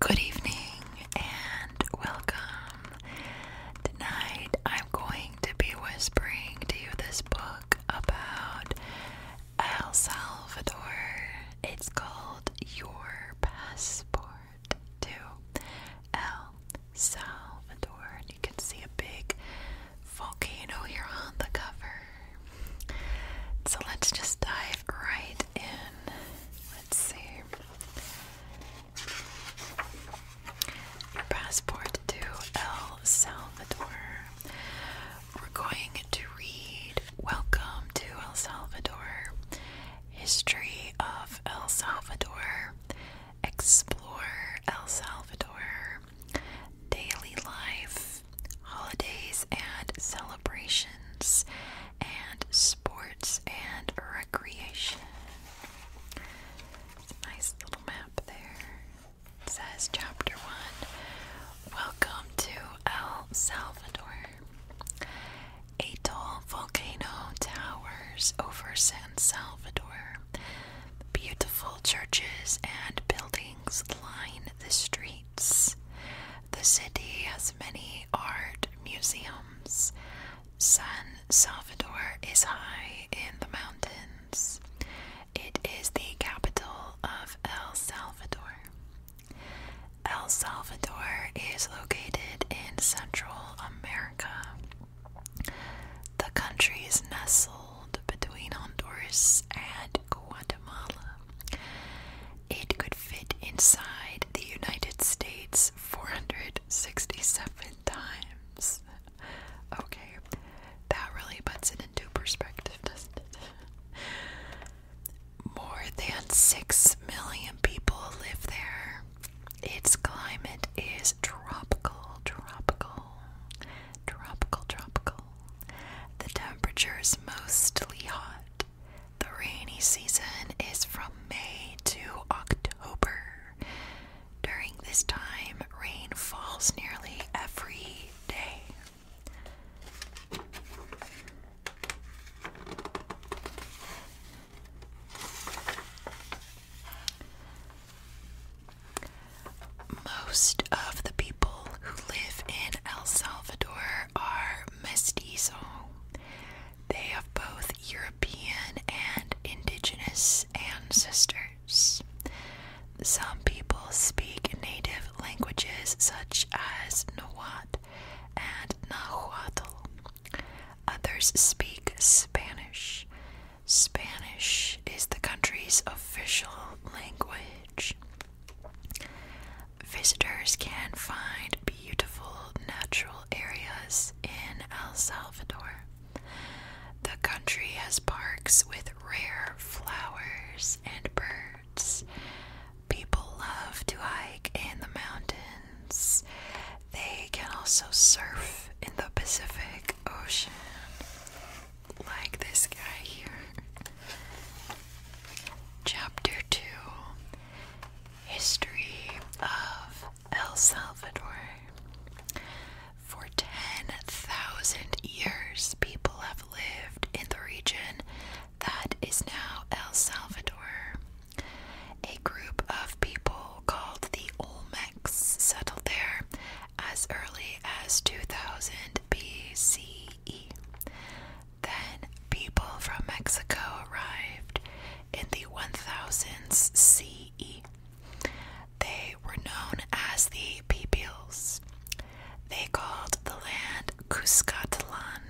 Good evening and welcome. Tonight I'm going to be whispering to you this book about El Salvador. It's called Your Passport to El Salvador. You can see a big volcano here on the cover. So let's just dive right in. Let's see. Your passport to El Salvador. We're going to read Welcome to El Salvador, History of El Salvador, Explore El Salvador, Daily Life, Holidays and Celebrations, and Sports and Recreation. It's a nice little map there. It says Chapter 1, Welcome to El Salvador. A tall volcano towers over San Salvador. Beautiful churches and buildings line the streets. The city has many art museums. San Salvador is high in the mountains. It is the capital of El Salvador. El Salvador is located in Central America. The country is nestled between Honduras and Guatemala. It could fit inside the United States 467 times. Okay, that really puts it into perspective, doesn't it? More than 6 million people live there. Its climate is tropical. The temperature is mostly hot. The rainy season is from May to October. During this time, rain falls nearly every day. Most of the people who live in El Salvador are mestizo. They have both European and indigenous ancestors. Some people speak native languages such as Nahuatl and Nahuatl. Others speak Spanish. Spanish is the country's official language. Visitors can find beautiful natural areas in El Salvador. The country has parks with rare flowers and birds. People love to hike in the mountains. They can also surf in the Pacific Ocean, like this guy here. Chapter 2, History of El Salvador. For 10,000 years, people have lived in the region that is now El Salvador. A group of people called the Olmecs settled there as early as 2000 BCE. Then people from Mexico arrived in the 1000s CE. They were known as the Pipils. They called the land Cuscatlan.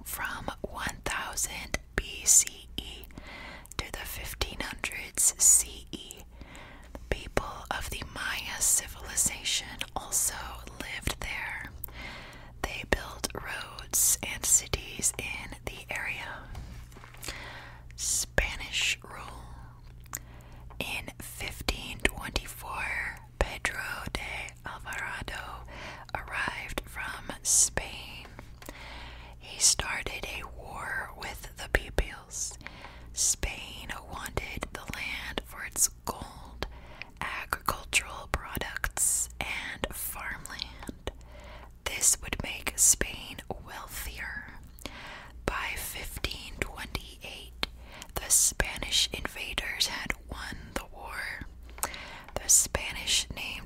From 1000 BCE to the 1500s CE, people of the Maya civilization also lived there. They built roads and cities in the area. Spanish rule. In 1524, Pedro de Alvarado arrived from Spain. He started a war with the Pipils. Spain wanted the land for its gold, agricultural products, and farmland. This would make Spain wealthier. By 1528, the Spanish invaders had won the war. The Spanish name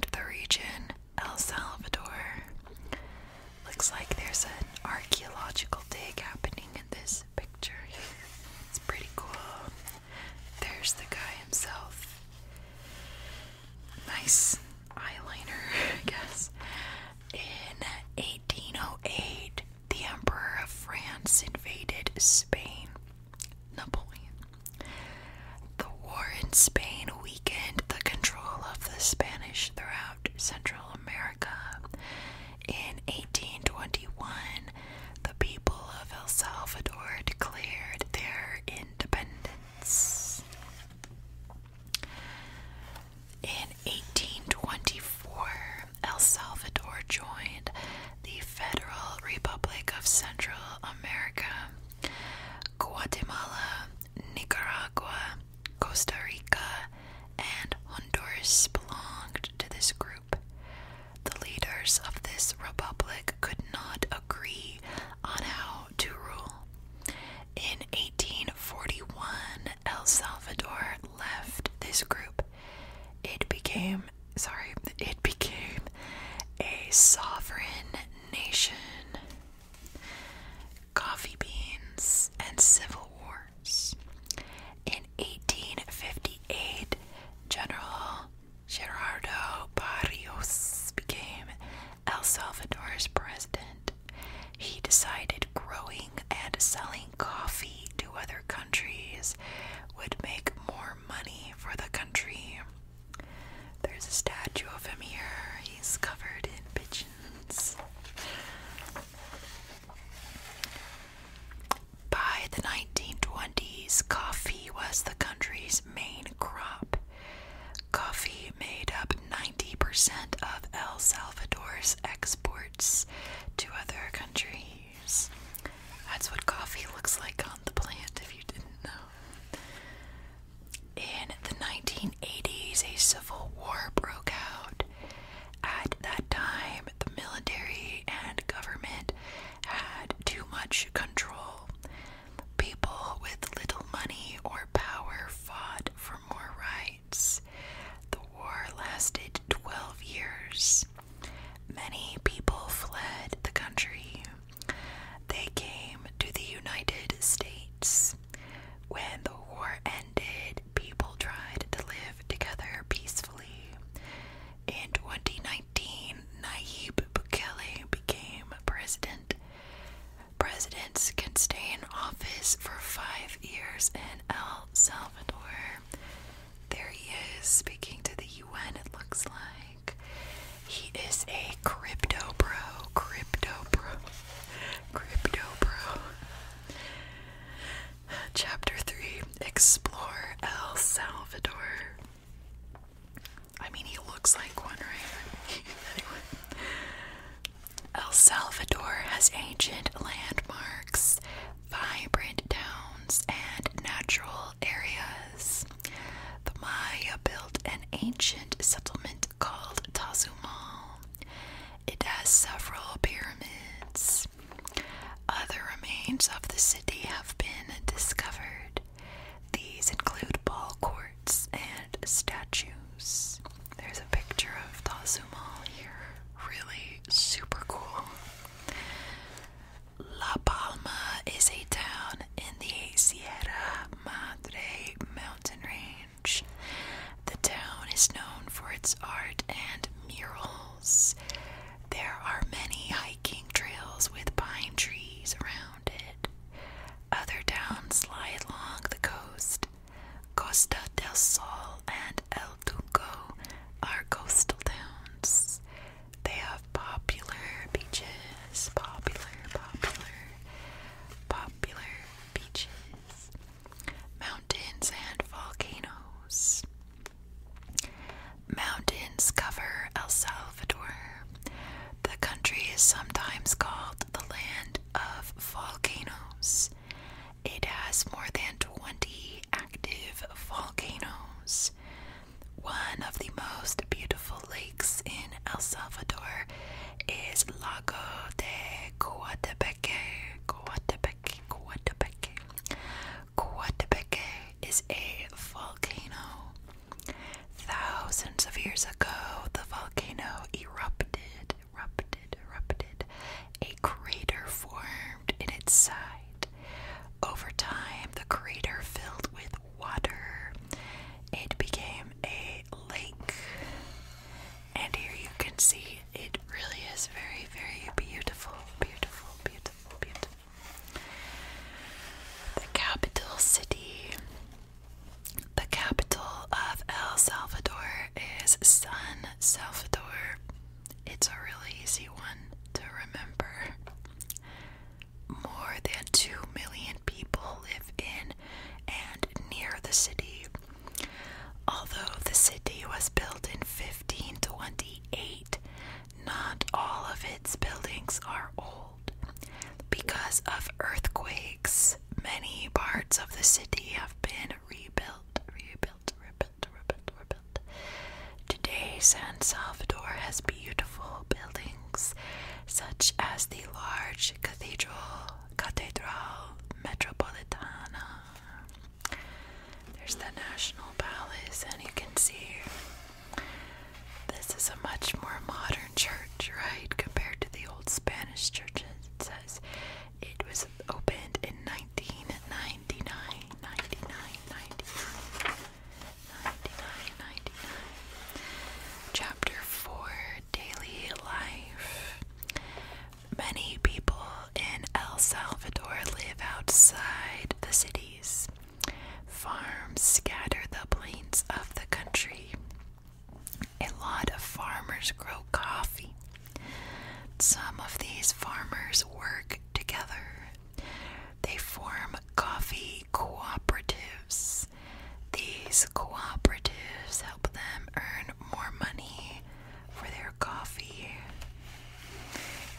nice eyeliner, I guess. In 1808, the Emperor of France invaded Spain. Napoleon. The war in Spain weakened the control of the Spanish throughout Central America. In 1821, the people of El Salvador declared their independence. In 1824, El Salvador joined the Federal Republic of Central America. Guatemala, Nicaragua, Costa Rica, and Honduras belonged to this group. The leaders of this republic could not agree on how to rule. In 1841, El Salvador left this group. It became a sovereign nation. Coffee beans and civil wars. In 1858, General Gerardo Barrios became El Salvador's president. He decided growing and selling coffee to other countries would make more money for the country. There's a statue of him here. He's covered in pigeons. By the 1920s, coffee was the country's main crop. Coffee made up 90% of El Salvador's exports to other countries. That's what coffee looks like on the plant, if you didn't know. In the 1980s, a civil war broke out. At that time, the military and government had too much control. People with little money or power fought for more rights. The war lasted 12 years. Many people fled the country. They came to the United States. When the war ended, people tried to live together peacefully. In 2019, Nayib Bukele became president. Presidents can stay in office for 5 years in El Salvador. There he is, speaking to the UN, it looks like. He is a crypto bro. Chapter 3, Explore El Salvador. I mean, he looks like one, right? Anyway. El Salvador has ancient landmarks, vibrant towns, and natural areas. The Maya built an ancient settlement called Tazumal. It has several pyramids. Other remains of the city have been discovered. These include ball courts and statues. There's a picture of Tazumal here. Really super cool. La Palma is a town in the Sierra Madre mountain range. The town is known for its art and murals. There are many hiking trails with pine trees around it. Other towns lie along the coast. Costa del Sol and El Tunco are coastal towns. They have popular beaches. Popular beaches. Mountains and volcanoes. Mountains cover El Salvador. The country is sometimes called the land of volcanoes. It has more than 20 active volcanoes. One of the most beautiful lakes in El Salvador is Lago de Coatepeque. Coatepeque is a volcano. Thousands of years ago, the volcano erupted. A crater formed in its side. Over time, the crater filled with water. It became a lake. was built in 1528. Not all of its buildings are old. Because of earthquakes, many parts of the city have been rebuilt. Today, San Salvador has beautiful buildings, such as the large Catedral Metropolitana. There's the National Palace, and you can see this is a much more modern church, right, compared to the old Spanish churches. It says it was opened in 1999. Chapter 4, Daily Life. Many people in El Salvador live outside the cities. Farms scatter the plains of the country. A lot of farmers grow coffee. Some of these farmers work together. They form coffee cooperatives. These cooperatives help them earn more money for their coffee.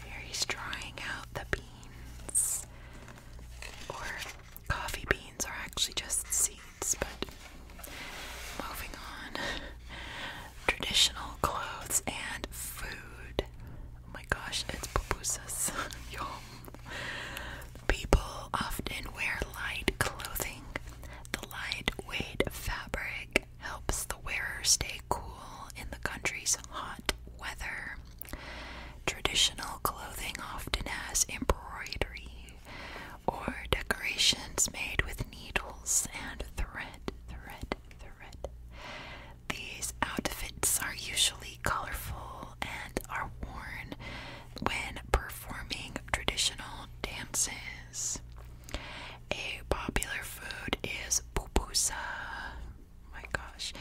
Here he's drawing out the beans. Or coffee beans are actually just seeds, but moving on. Traditional clothes and food. Oh my gosh, it's pupusas. Yum. People often wear light clothing. The lightweight fabric helps the wearer stay cool in the country's hot weather. Traditional clothing often has embroidery or decorations made with needles and thread. These outfits are usually colorful and are worn when performing traditional dances. A popular food is pupusa. Oh my gosh.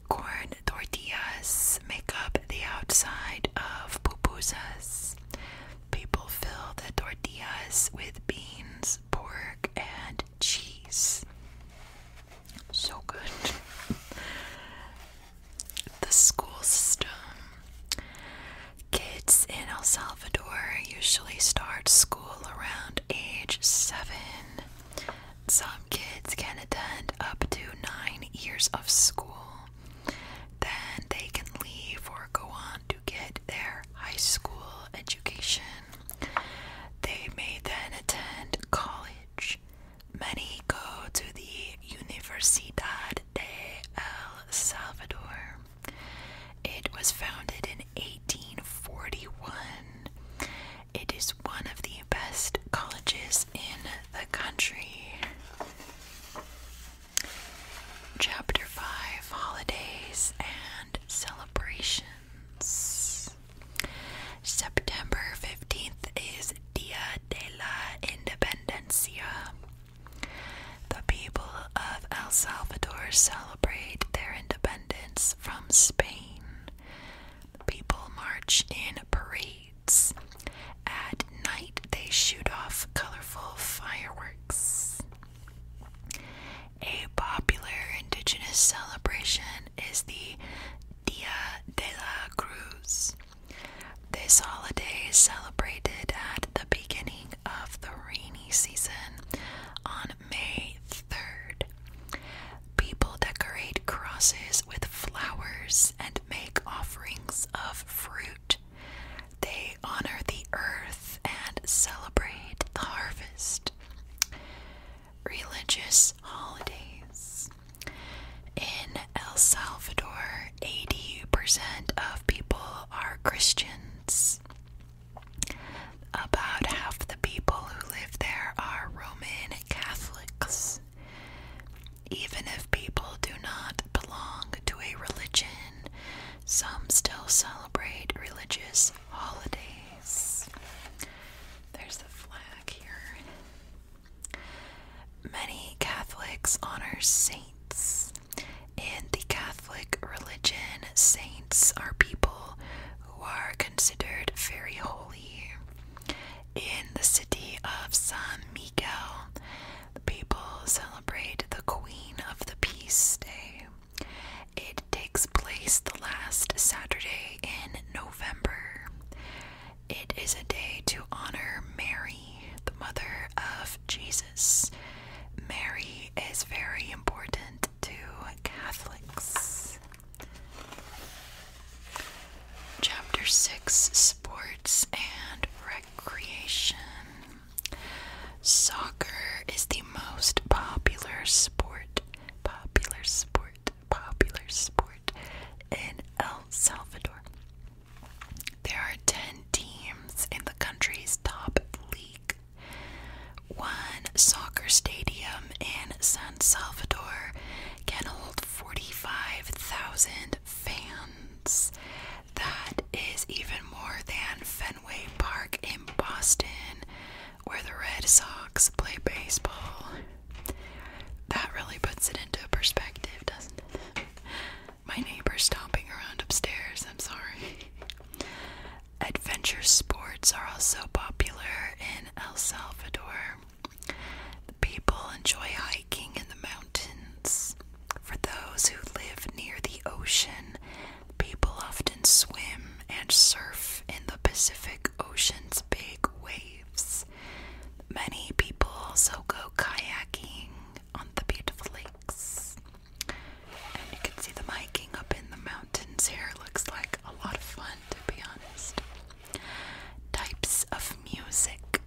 Corn tortillas make up the outside of pupusas. People fill the tortillas with beans, pork, and cheese. So good. The school system. Kids in El Salvador usually start school around age 7. Some kids can attend up to 9 years of school. Then they can leave or go on to get their high school education. They may then attend college. Many go to the Universidad de El Salvador. It was founded in 1841. It is one of the best colleges in the country. Chapter 5, Holidays and Celebrations. September 15th is Dia de la Independencia. The people of El Salvador celebrate their independence from Spain. People march in parades. At night, they shoot off colorful fireworks. A popular indigenous celebration is the Dia de la Cruz. This holiday is celebrated at the beginning of the rainy season on May 3rd. People decorate crosses with flowers and make offerings of fruit. adventure sports are also popular in El Salvador. The people enjoy hiking in the mountains. For those who live near the ocean, people often swim and surf in the Pacific Ocean's big waves. Many people also go kayaking on the beautiful lakes. And you can see them hiking up in the mountains here. Looks like a lot of fun, to be honest. Types of music.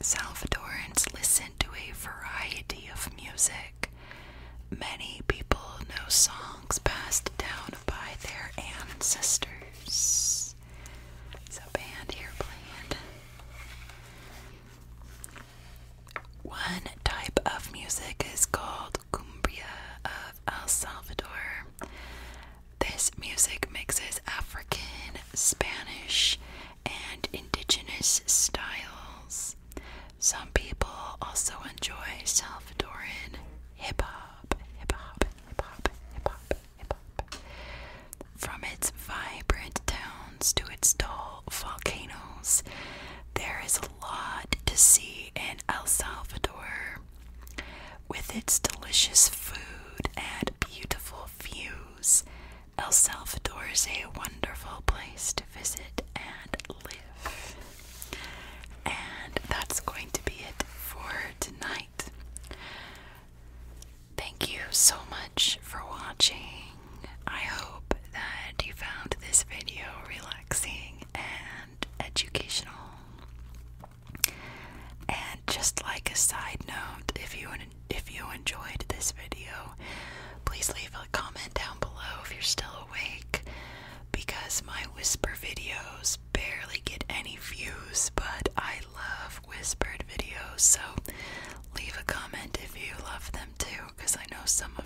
Salvadorans listen to a variety of music. Many people know songs passed down by their ancestors. So band here playing. One type of music is called cumbia of El Salvador. This music mixes African, Spanish, and indigenous styles. Some people also enjoy Salvadoran hip-hop, hip-hop, hip-hop, hip-hop, hip-hop. From its vibrant towns to its tall volcanoes, there is a lot to see in El Salvador. With its delicious food and beautiful views, El Salvador is a wonderful place to visit and live. And that's going to be it for tonight. Thank you so much for watching. I hope that you found this video relaxing and educational. And just like a side note, if you enjoyed this video, please leave a comment down below if you're still awake, because my whisper videos barely get any views, but I love whispered videos, so leave a comment if you love them too, because I know some of